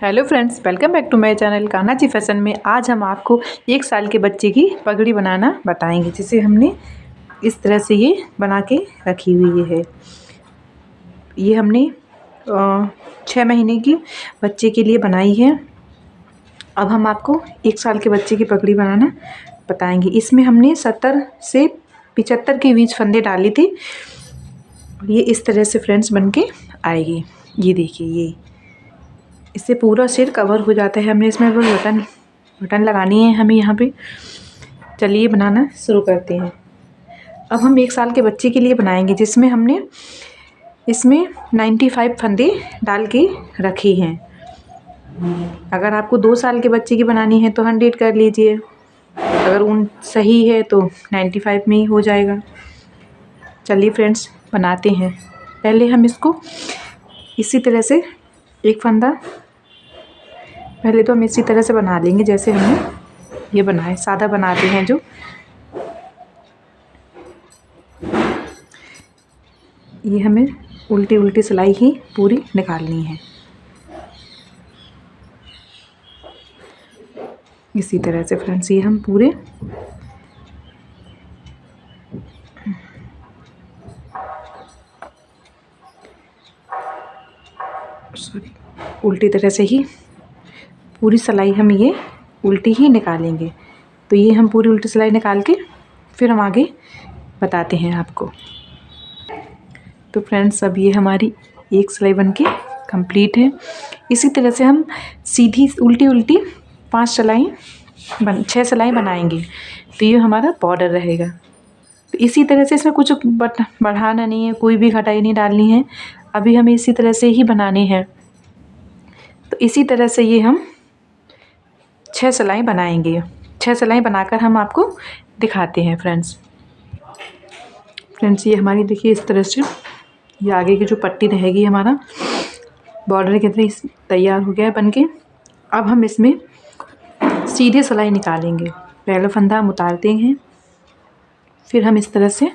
Hello friends, welcome back to my channel Kanha ji fashion में। आज हम आपको 1 साल के बच्चे की पगड़ी बनाना बताएंगे, जिसे हमने इस तरह से ये बना के रखी हुई है। ये हमने 6 महीने की बच्चे के लिए बनाई है। अब हम आपको 1 साल के बच्चे की पगड़ी बनाना बताएंगे। इसमें हमने 70 से 75 के बीच फंदे डाले थे। ये इस तरह से फ्रेंड्स बन के आएगी। ये देखिए, ये इससे पूरा सिर कवर हो जाता है। हमने इसमें बटन लगानी है हमें यहाँ पे। चलिए बनाना शुरू करते हैं। अब हम 1 साल के बच्चे के लिए बनाएंगे, जिसमें हमने इसमें 95 फंदे डाल के रखे हैं। अगर आपको 2 साल के बच्चे की बनानी है तो 100 कर लीजिए। अगर उन सही है तो 95 में ही हो जाएगा। चलिए फ्रेंड्स बनाते हैं। पहले हम इसको इसी तरह से एक फंदा पहले तो हम इसी तरह से बना लेंगे, जैसे हमने ये बनाए, सादा बनाते हैं जो। ये हमें उल्टी उल्टी सिलाई ही पूरी निकालनी है, इसी तरह से फ्रेंड्स। ये हम पूरे उल्टी तरह से ही पूरी सिलाई हम ये उल्टी ही निकालेंगे। तो ये हम पूरी उल्टी सिलाई निकाल के फिर हम आगे बताते हैं आपको। तो फ्रेंड्स, अब ये हमारी एक सिलाई बन के कंप्लीट है। इसी तरह से हम सीधी उल्टी उल्टी 6 सिलाई बनाएंगे। तो ये हमारा बॉर्डर रहेगा। तो इसी तरह से इसमें कुछ बढ़ाना नहीं है, कोई भी घटाई नहीं डालनी है। अभी हमें इसी तरह से ही बनाने हैं। तो इसी तरह से ये हम 6 सिलाई बनाएंगे। 6 सिलाई बनाकर हम आपको दिखाते हैं फ्रेंड्स। ये हमारी देखिए इस तरह से ये आगे की जो पट्टी रहेगी हमारा बॉर्डर की तरह तैयार हो गया है बन के। अब हम इसमें सीधे सिलाई निकालेंगे। पहला फंदा हम उतारते हैं, फिर हम इस तरह से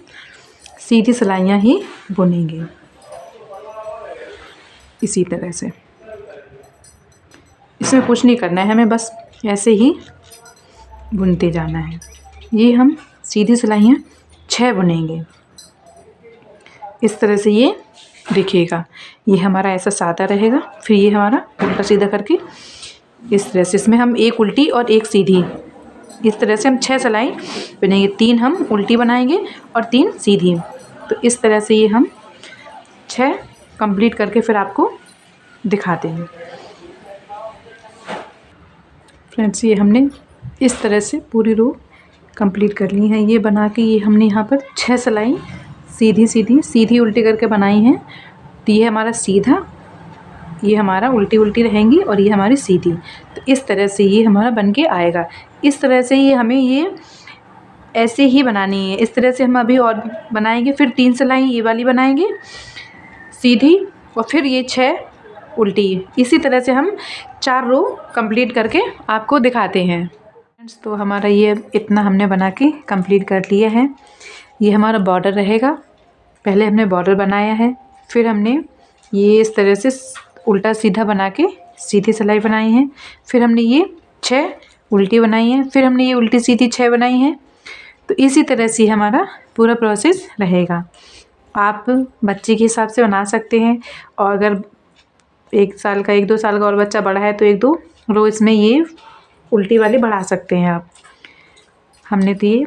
सीधी सिलाइयाँ ही बुनेंगे, इसी तरह से। इसमें कुछ नहीं करना है हमें, बस ऐसे ही बुनते जाना है। ये हम सीधी सिलाइयाँ 6 बुनेंगे, इस तरह से ये दिखेगा। ये हमारा ऐसा सादा रहेगा, फिर ये हमारा उल्टा सीधा करके इस तरह से। इसमें हम एक उल्टी और एक सीधी, इस तरह से हम 6 सिलाई बुनेंगे। 3 हम उल्टी बनाएंगे और 3 सीधी। तो इस तरह से ये हम 6 कंप्लीट करके फिर आपको दिखाते हैं फ्रेंड्स। ये हमने इस तरह से पूरी रो कंप्लीट कर ली है। ये बना के ये हमने यहाँ पर 6 सिलाई सीधी उल्टी करके बनाई हैं। तो ये हमारा सीधा, ये हमारा उल्टी उल्टी रहेंगी और ये हमारी सीधी। तो इस तरह से ये हमारा बन के आएगा। इस तरह से ये हमें ये ऐसे ही बनानी है। इस तरह से हम अभी और बनाएंगे, फिर 3 सिलाई ये वाली बनाएंगे सीधी, और फिर ये 6 उल्टी। इसी तरह से हम 4 रो कंप्लीट करके आपको दिखाते हैं फ्रेंड्स। तो हमारा ये इतना हमने बना के कंप्लीट कर लिया है। ये हमारा बॉर्डर रहेगा। पहले हमने बॉर्डर बनाया है, फिर हमने ये इस तरह से उल्टा सीधा बना के सीधी सिलाई बनाई है, फिर हमने ये 6 उल्टी बनाई है, फिर हमने ये उल्टी सीधी 6 बनाई हैं। तो इसी तरह से हमारा पूरा प्रोसेस रहेगा। आप बच्चे के हिसाब से बना सकते हैं, और अगर 1 साल का 1-2 साल का और बच्चा बड़ा है तो 1-2 रो इसमें ये उल्टी वाली बढ़ा सकते हैं आप। हमने तो ये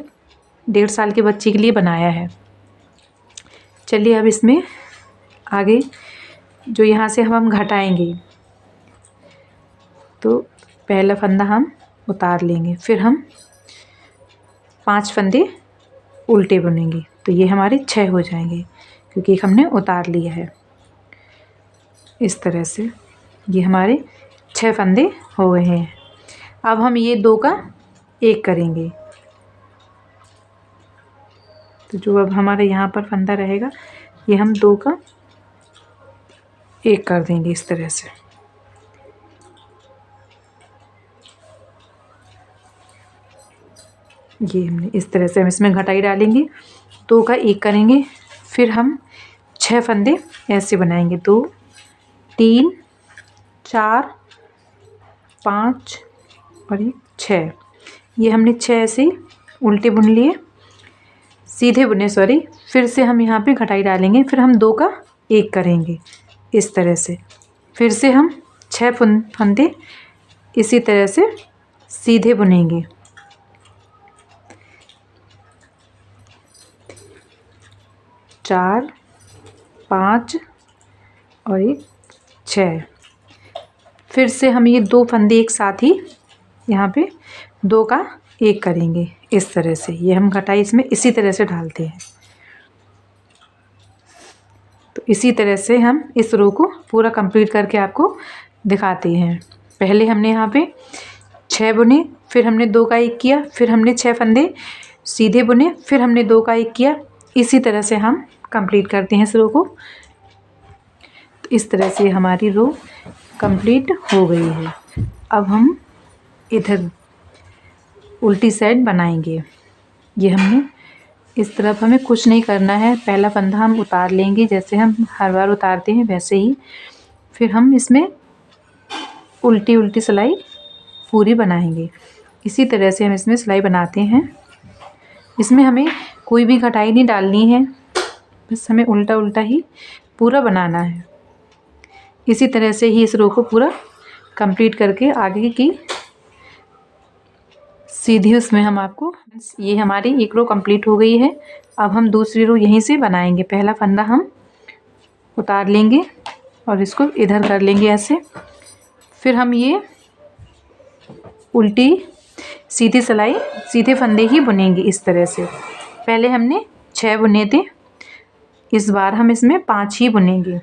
1.5 साल के बच्चे के लिए बनाया है। चलिए अब इसमें आगे जो यहाँ से हम घटाएंगे, तो पहला फंदा हम उतार लेंगे, फिर हम 5 फंदे उल्टे बुनेंगे। तो ये हमारे 6 हो जाएंगे, क्योंकि एक हमने उतार लिया है। इस तरह से ये हमारे 6 फंदे हो गए हैं। अब हम ये 2 का 1 करेंगे। तो जो अब हमारे यहाँ पर फंदा रहेगा, ये हम 2 का 1 कर देंगे इस तरह से। ये हमने इस तरह से हम इसमें घटाई डालेंगे, 2 का 1 करेंगे, फिर हम 6 फंदे ऐसे बनाएंगे। 2 3 4 5 और एक 6। ये हमने 6 ऐसे उल्टे बुन लिए, सीधे बुने सॉरी। फिर से हम यहाँ पे घटाई डालेंगे, फिर हम 2 का 1 करेंगे इस तरह से। फिर से हम 6 फंदे इसी तरह से सीधे बुनेंगे। चार, 5 और एक 6। फिर से हम ये 2 फंदे एक साथ ही यहाँ पे 2 का 1 करेंगे इस तरह से। ये हम घटाई इसमें इसी तरह से डालते हैं। तो इसी तरह से हम इस रो को पूरा कंप्लीट करके आपको दिखाते हैं। पहले हमने यहाँ पे 6 बुने, फिर हमने 2 का 1 किया, फिर हमने 6 फंदे सीधे बुने, फिर हमने 2 का 1 किया। इसी तरह से हम कंप्लीट करते हैं इस रो को। तो इस तरह से हमारी रो कंप्लीट हो गई है। अब हम इधर उल्टी साइड बनाएंगे। ये हमने इस तरफ हमें कुछ नहीं करना है। पहला फंदा हम उतार लेंगे जैसे हम हर बार उतारते हैं वैसे ही। फिर हम इसमें उल्टी उल्टी सिलाई पूरी बनाएंगे। इसी तरह से हम इसमें सिलाई बनाते हैं। इसमें हमें कोई भी घटाई नहीं डालनी है, बस हमें उल्टा उल्टा ही पूरा बनाना है। इसी तरह से ही इस रो को पूरा कंप्लीट करके आगे की सीधी उसमें हम आपको, ये हमारी एक रो कंप्लीट हो गई है। अब हम दूसरी रो यहीं से बनाएंगे। पहला फंदा हम उतार लेंगे और इसको इधर कर लेंगे ऐसे। फिर हम ये उल्टी सीधी सिलाई सीधे फंदे ही बुनेंगे इस तरह से। पहले हमने 6 बुने थे, इस बार हम इसमें 5 ही बुनेंगे।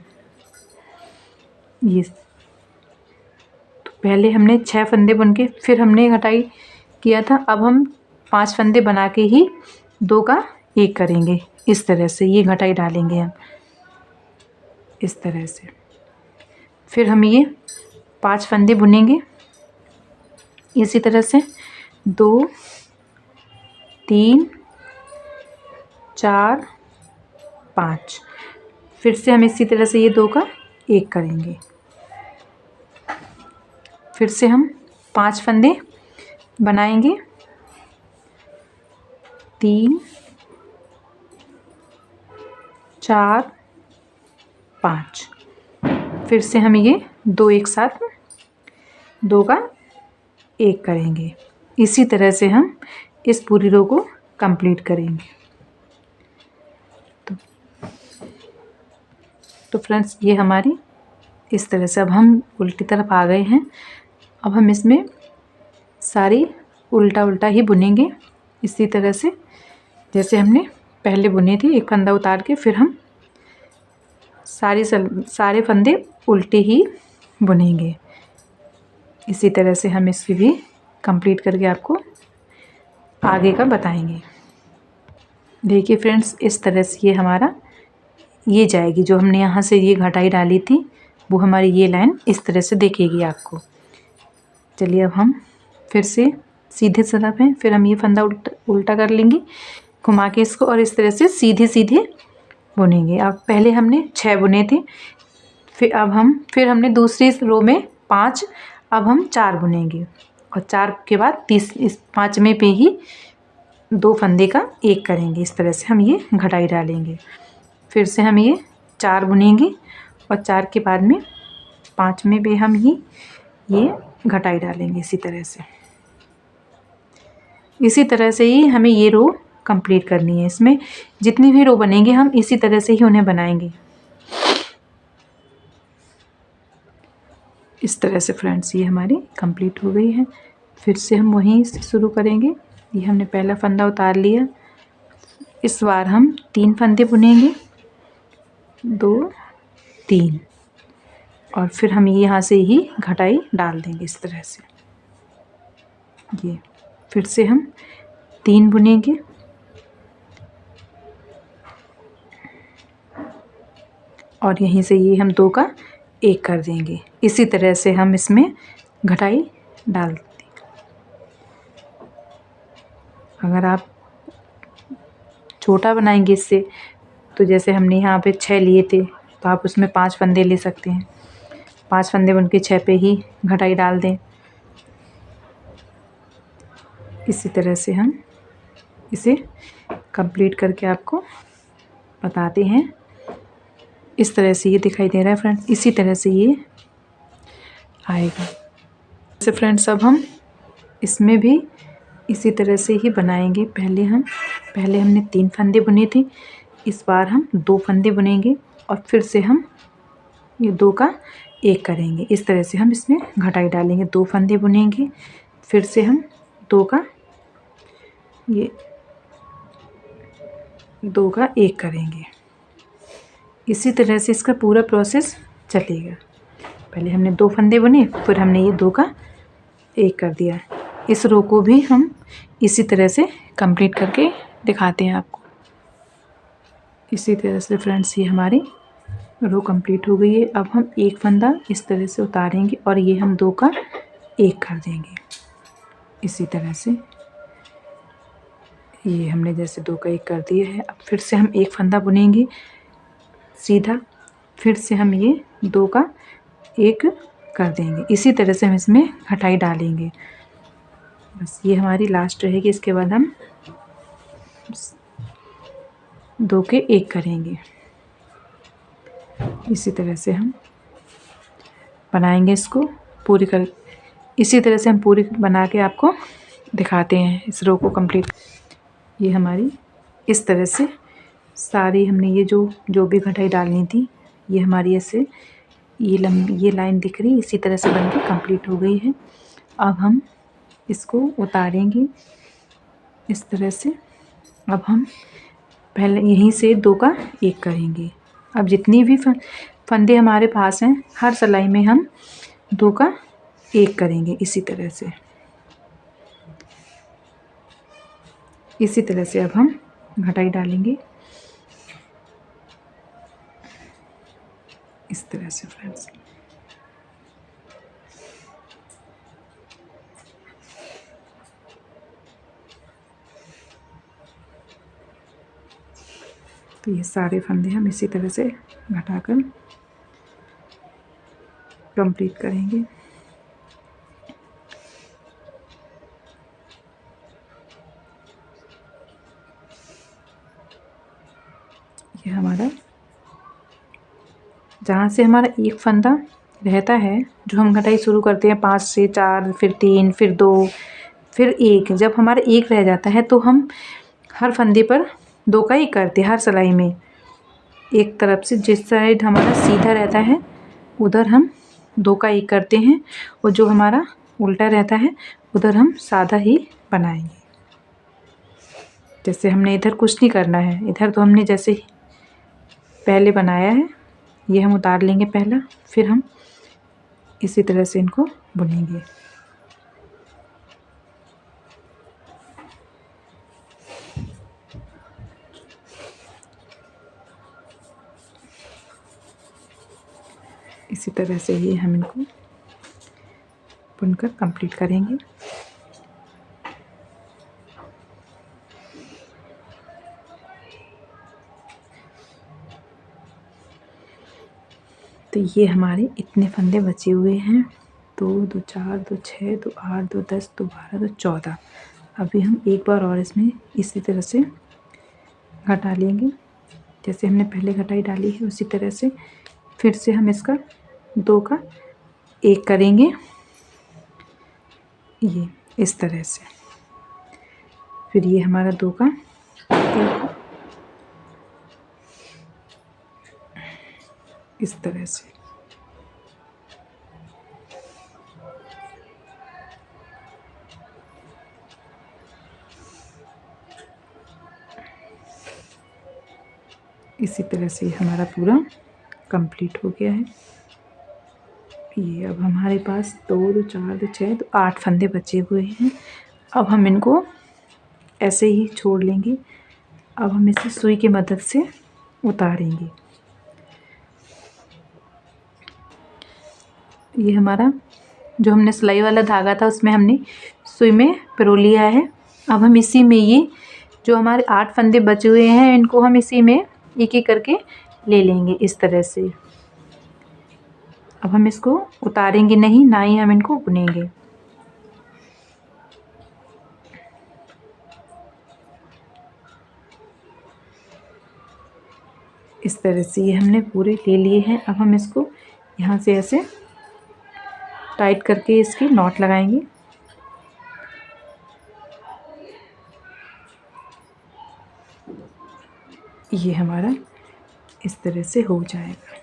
ये तो पहले हमने 6 फंदे बुन के फिर हमने घटाई किया था। अब हम 5 फंदे बना के ही 2 का 1 करेंगे इस तरह से। ये घटाई डालेंगे हम इस तरह से। फिर हम ये 5 फंदे बुनेंगे इसी तरह से। 2, 3, 4, 5। फिर से हम इसी तरह से ये 2 का 1 करेंगे। फिर से हम 5 फंदे बनाएंगे। 3, 4, 5। फिर से हम ये 2 एक साथ 2 का 1 करेंगे। इसी तरह से हम इस पूरी रो को कंप्लीट करेंगे। तो फ्रेंड्स ये हमारी इस तरह से, अब हम उल्टी तरफ आ गए हैं। अब हम इसमें सारी उल्टा उल्टा ही बुनेंगे इसी तरह से जैसे हमने पहले बुने थे। एक फंदा उतार के फिर हम सारे फंदे उल्टे ही बुनेंगे। इसी तरह से हम इसकी भी कंप्लीट करके आपको आगे का बताएंगे। देखिए फ्रेंड्स इस तरह से ये हमारा ये जाएगी। जो हमने यहाँ से ये घटाई डाली थी वो हमारी ये लाइन इस तरह से दिखेगी आपको। चलिए अब हम फिर से सीधे तरफ हैं। फिर हम ये फंदा उल्टा कर लेंगे घुमा के इसको और इस तरह से सीधे सीधे बुनेंगे। अब पहले हमने 6 बुने थे, फिर हमने दूसरी रो में 5, अब हम 4 बुनेंगे और 4 के बाद इस 5वें पे ही 2 फंदे का 1 करेंगे। इस तरह से हम ये घटाई डालेंगे। फिर से हम ये 4 बुनेंगे और 4 के बाद में 5वें पे हम ये घटाई डालेंगे इसी तरह से। इसी तरह से ही हमें ये रो कंप्लीट करनी है। इसमें जितनी भी रो बनेंगे हम इसी तरह से ही उन्हें बनाएंगे। इस तरह से फ्रेंड्स ये हमारी कंप्लीट हो गई है। फिर से हम वहीं से शुरू करेंगे। ये हमने पहला फंदा उतार लिया, इस बार हम 3 फंदे बुनेंगे, 2, 3 और फिर हम यहाँ से ही घटाई डाल देंगे इस तरह से। ये फिर से हम 3 बुनेंगे और यहीं से ये हम 2 का 1 कर देंगे। इसी तरह से हम इसमें घटाई डाल देंगे। अगर आप छोटा बनाएंगे इससे तो जैसे हमने यहाँ पे 6 लिए थे तो आप उसमें 5 फंदे ले सकते हैं। 5 फंदे बुन के 6 पे ही घटाई डाल दें इसी तरह से हम इसे कंप्लीट करके आपको बताते हैं। इस तरह से ये दिखाई दे रहा है फ्रेंड्स, इसी तरह से ये आएगा। जैसे फ्रेंड्स अब हम इसमें भी इसी तरह से ही बनाएंगे। पहले हमने 3 फंदे बुने थे, इस बार हम 2 फंदे बुनेंगे और फिर से हम ये 2 का 1 करेंगे। इस तरह से हम इसमें घटाई डालेंगे, 2 फंदे बुनेंगे, फिर से हम 2 का 1 करेंगे। इसी तरह से इसका पूरा प्रोसेस चलेगा। पहले हमने 2 फंदे बुने, फिर हमने ये 2 का 1 कर दिया। इस रो को भी हम इसी तरह से कंप्लीट करके दिखाते हैं आपको। इसी तरह से फ्रेंड्स ये हमारी रो कंप्लीट हो गई है। अब हम 1 फंदा इस तरह से उतारेंगे और ये हम 2 का 1 कर देंगे। इसी तरह से ये हमने जैसे 2 का 1 कर दिया है। अब फिर से हम 1 फंदा बुनेंगे सीधा, फिर से हम ये 2 का 1 कर देंगे। इसी तरह से हम इसमें घटाई डालेंगे। बस ये हमारी लास्ट रहेगी। इसके बाद हम 2 के 1 करेंगे। इसी तरह से हम बनाएंगे इसको पूरी कर। इसी तरह से हम पूरी बना के आपको दिखाते हैं इस रो को कंप्लीट। ये हमारी इस तरह से सारी हमने ये जो भी घटाई डालनी थी, ये हमारी ऐसे ये लंबी ये लाइन दिख रही, इसी तरह से बनके कंप्लीट हो गई है। अब हम इसको उतारेंगे इस तरह से। अब हम पहले यहीं से 2 का 1 करेंगे। अब जितनी भी फंदे हमारे पास हैं, हर सिलाई में हम 2 का 1 करेंगे। इसी तरह से अब हम घटाई डालेंगे इस तरह से फ्रेंड्स। तो ये सारे फंदे हम इसी तरह से घटाकर कंप्लीट करेंगे। ये हमारा जहाँ से हमारा 1 फंदा रहता है, जो हम घटाई शुरू करते हैं 5 से 4, फिर 3, फिर 2, फिर 1, जब हमारा 1 रह जाता है तो हम हर फंदे पर 2 का 1 करते हैं। हर सिलाई में एक तरफ से जिस साइड हमारा सीधा रहता है उधर हम 2 का 1 करते हैं, और जो हमारा उल्टा रहता है उधर हम सादा ही बनाएंगे। जैसे हमने इधर कुछ नहीं करना है, इधर तो हमने जैसे ही पहले बनाया है, ये हम उतार लेंगे पहला, फिर हम इसी तरह से इनको बुनेंगे। इसी तरह से ही हम इनको बुनकर कंप्लीट करेंगे। तो ये हमारे इतने फंदे बचे हुए हैं, 2, 2, 4, 2, 6, 2, 8, 2, 10, 2, 12, 2, 14। अभी हम एक बार और इसमें इसी तरह से घटा लेंगे, जैसे हमने पहले घटाई डाली है उसी तरह से फिर से हम इसका 2 का 1 करेंगे, ये इस तरह से। फिर ये हमारा 2 का 1 इस तरह से। इसी तरह से हमारा पूरा कंप्लीट हो गया है। ये अब हमारे पास 2, 2, 4, 2, 6, 2, 8 फंदे बचे हुए हैं। अब हम इनको ऐसे ही छोड़ लेंगे। अब हम इसे सुई की मदद से उतारेंगे। ये हमारा जो हमने सिलाई वाला धागा था उसमें हमने सुई में पिरो लिया है। अब हम इसी में ये जो हमारे 8 फंदे बचे हुए हैं इनको हम इसी में एक एक करके ले लेंगे इस तरह से। अब हम इसको उतारेंगे नहीं, ना ही हम इनको बुनेंगे। इस तरह से ये हमने पूरे ले लिए हैं। अब हम इसको यहाँ से ऐसे टाइट करके इसकी नॉट लगाएंगे। ये हमारा इस तरह से हो जाएगा।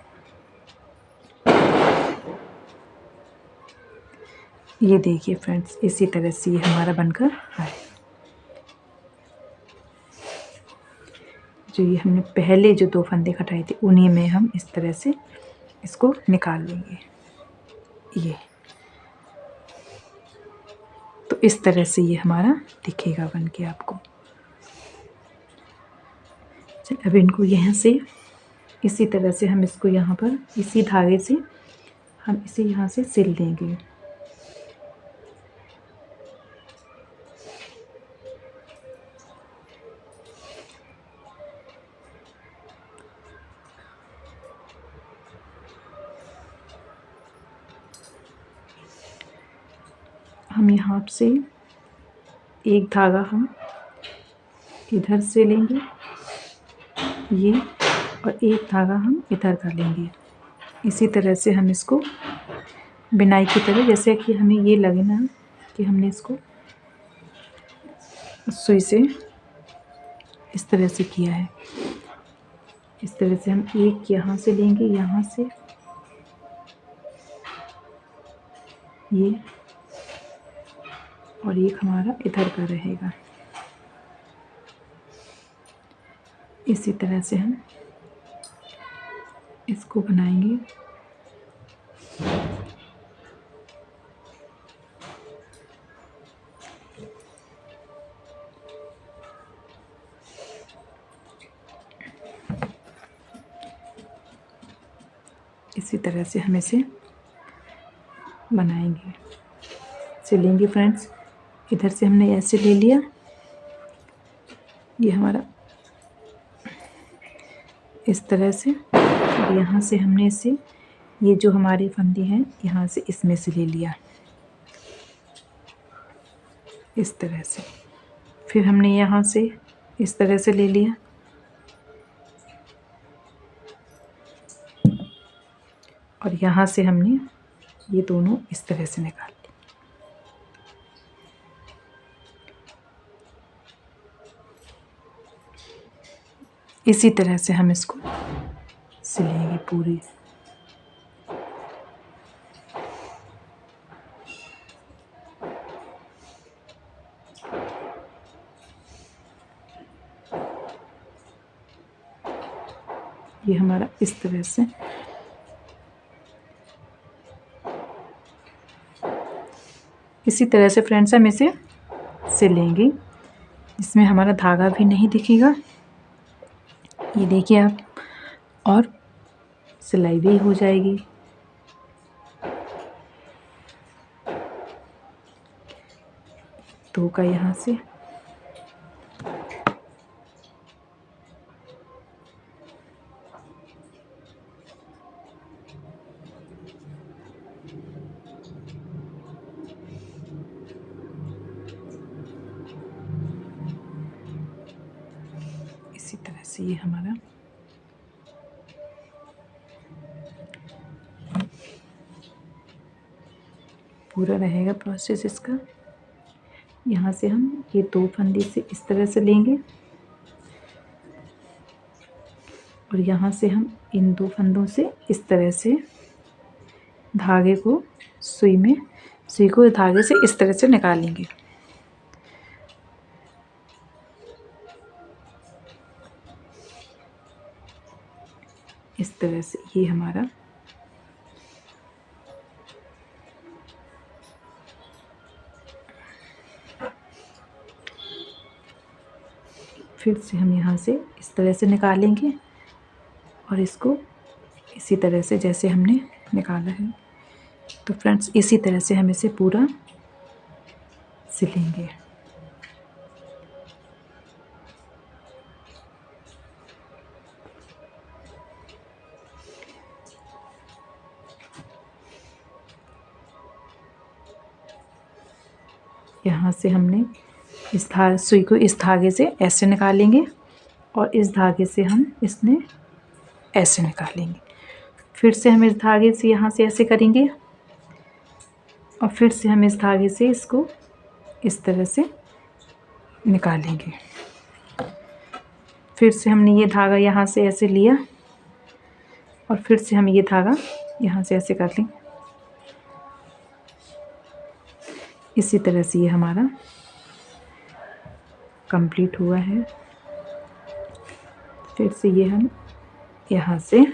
ये देखिए फ्रेंड्स, इसी तरह से ये हमारा बनकर आए। जो ये हमने पहले जो 2 फंदे कटाए थे उन्हीं में हम इस तरह से इसको निकाल लेंगे। ये तो इस तरह से ये हमारा दिखेगा बन के आपको। चल अब इनको यहाँ से इसी तरह से हम इसको यहाँ पर इसी धागे से हम इसे यहाँ से सिल देंगे। हम यहाँ से एक धागा हम इधर से लेंगे ये, और एक धागा हम इधर का लेंगे। इसी तरह से हम इसको बिनाई की तरह, जैसे कि हमें ये लगे ना कि हमने इसको सुई से इस तरह से किया है। इस तरह से हम एक यहाँ से लेंगे, यहाँ से ये, और एक हमारा इधर का रहेगा। इसी तरह से हम इसको बनाएंगे। इसी तरह से हम इसे बनाएंगे, सिलेंगे फ्रेंड्स। इधर से हमने ऐसे ले लिया, ये हमारा इस तरह से, और यहाँ से हमने इसे, ये जो हमारे फंदे हैं यहाँ से इसमें से ले लिया इस तरह से। फिर हमने यहाँ से इस तरह से ले लिया, और यहाँ से हमने ये दोनों इस तरह से निकाल लिए। इसी तरह से हम इसको सिलेंगे पूरी। ये हमारा इस तरह से इसी तरह से फ्रेंड्स हम इसे सिलेंगे, इसमें हमारा धागा भी नहीं दिखेगा। ये देखिए आप, और सिलाई भी हो जाएगी। तो का यहाँ से इसी तरह से ये हमारा पूरा रहेगा प्रोसेस इसका। यहाँ से हम ये 2 फंदे से इस तरह से लेंगे, और यहाँ से हम इन 2 फंदों से इस तरह से धागे को सुई को धागे से इस तरह से निकालेंगे। इस तरह से ये हमारा फिर से हम यहाँ से इस तरह से निकालेंगे, और इसको इसी तरह से जैसे हमने निकाला है। तो फ्रेंड्स इसी तरह से हम इसे पूरा सिलेंगे। यहाँ से हमने इस सुई को इस धागे से ऐसे निकालेंगे, और इस धागे से हम इसने ऐसे निकालेंगे। फिर से हम इस धागे से यहाँ से ऐसे करेंगे और फिर से हम इस धागे से इसको इस तरह से निकालेंगे। फिर से हमने ये धागा यहाँ से ऐसे लिया और फिर से हम ये धागा यहाँ से ऐसे कर लें। इसी तरह से ये हमारा कंप्लीट हुआ है। फिर से ये हम यहाँ से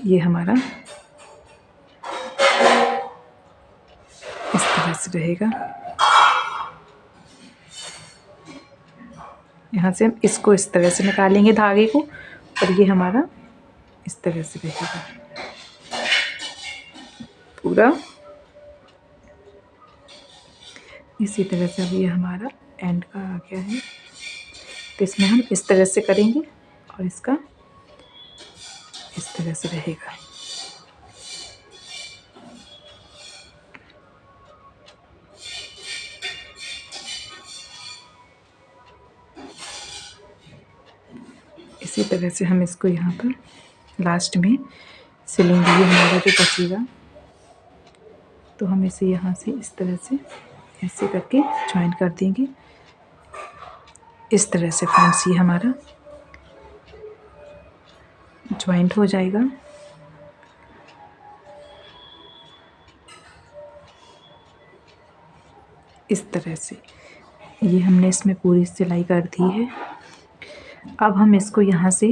ये हमारा इस तरह से रहेगा। यहाँ से हम इसको इस तरह से निकालेंगे धागे को और ये हमारा इस तरह से रहेगा पूरा। इसी तरह से अब ये हमारा एंड का आ गया है। तो इसमें हम इस तरह से करेंगे और इसका इस तरह से रहेगा। इसी तरह से हम इसको यहाँ पर लास्ट में सिलेंगे। ये हमारा जो बचेगा तो हम इसे यहाँ से इस तरह से ऐसे करके ज्वाइन कर देंगे। इस तरह से फ्रेंड्स ये हमारा ज्वाइंट हो जाएगा। इस तरह से ये हमने इसमें पूरी सिलाई कर दी है। अब हम इसको यहाँ से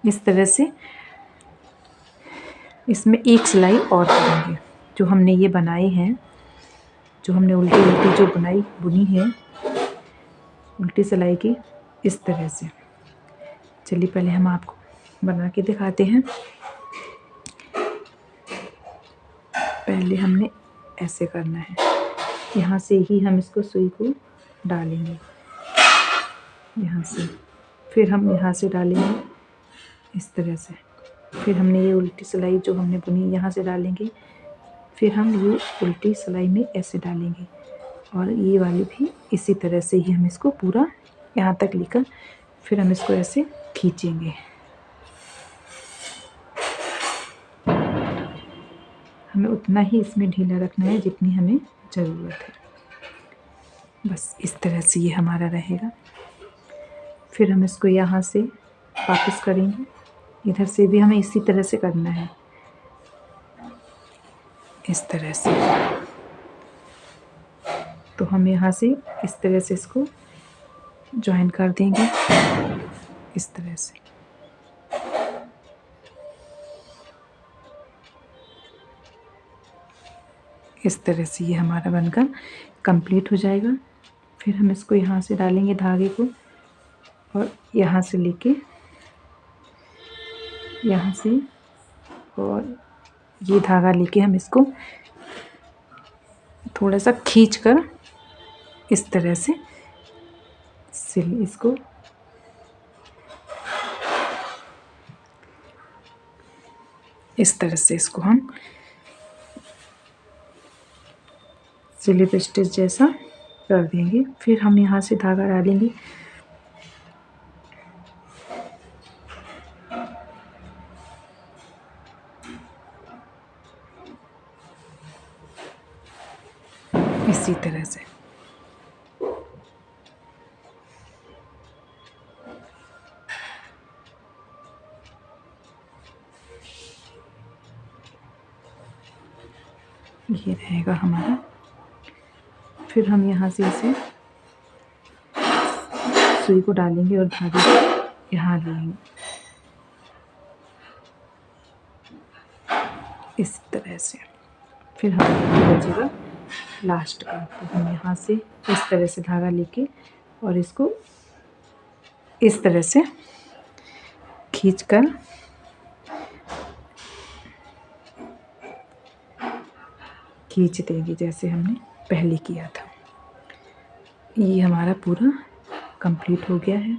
इस तरह से इसमें एक सिलाई और करेंगे। जो हमने ये बनाए हैं, जो हमने उल्टी उल्टी जो बुनी है उल्टी सिलाई की, इस तरह से। चलिए पहले हम आपको बना के दिखाते हैं। पहले हमने ऐसे करना है, यहाँ से ही हम इसको सुई को डालेंगे यहाँ से, फिर हम यहाँ से डालेंगे इस तरह से। फिर हमने ये उल्टी सिलाई जो हमने बुनी यहाँ से डालेंगे, फिर हम ये उल्टी सिलाई में ऐसे डालेंगे और ये वाली भी इसी तरह से ही हम इसको पूरा यहाँ तक लेकर फिर हम इसको ऐसे खींचेंगे। हमें उतना ही इसमें ढीला रखना है जितनी हमें ज़रूरत है। बस इस तरह से ये हमारा रहेगा। फिर हम इसको यहाँ से वापस करेंगे। इधर से भी हमें इसी तरह से करना है, इस तरह से। तो हम यहाँ से इस तरह से इसको ज्वाइन कर देंगे इस तरह से। इस तरह से ये हमारा बनकर कंप्लीट हो जाएगा। फिर हम इसको यहाँ से डालेंगे धागे को और यहाँ से लेके यहाँ से, और ये धागा लेके हम इसको थोड़ा सा खींच कर इस तरह से सिल इसको इस तरह से इसको हम स्लिप स्टिच जैसा कर देंगे। फिर हम यहाँ से धागा डालेंगे इसी तरह से। ये रहेगा हमारा। फिर हम यहाँ से इसे सुई को डालेंगे और धागे को यहाँ लेंगे इस तरह से। फिर हम बचेगा लास्ट का, तो हम यहाँ से इस तरह से धागा लेके और इसको इस तरह से खींचकर खींच देंगे जैसे हमने पहले किया था। ये हमारा पूरा कंप्लीट हो गया है।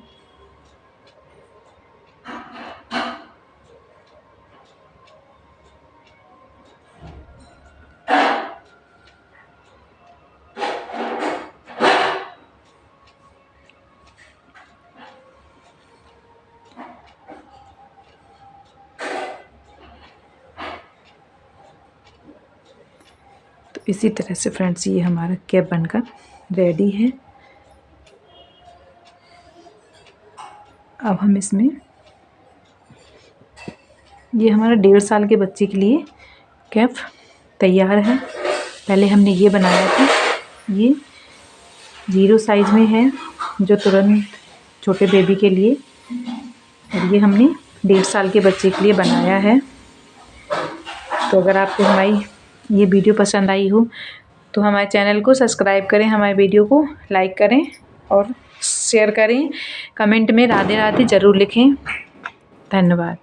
इसी तरह से फ्रेंड्स ये हमारा कैप बनकर रेडी है। अब हम इसमें, ये हमारा 1.5 साल के बच्चे के लिए कैप तैयार है। पहले हमने ये बनाया था, ये 0 साइज़ में है जो तुरंत छोटे बेबी के लिए, और ये हमने 1.5 साल के बच्चे के लिए बनाया है। तो अगर आपको हमारी ये वीडियो पसंद आई हो तो हमारे चैनल को सब्सक्राइब करें, हमारे वीडियो को लाइक करें और शेयर करें। कमेंट में राधे राधे ज़रूर लिखें। धन्यवाद।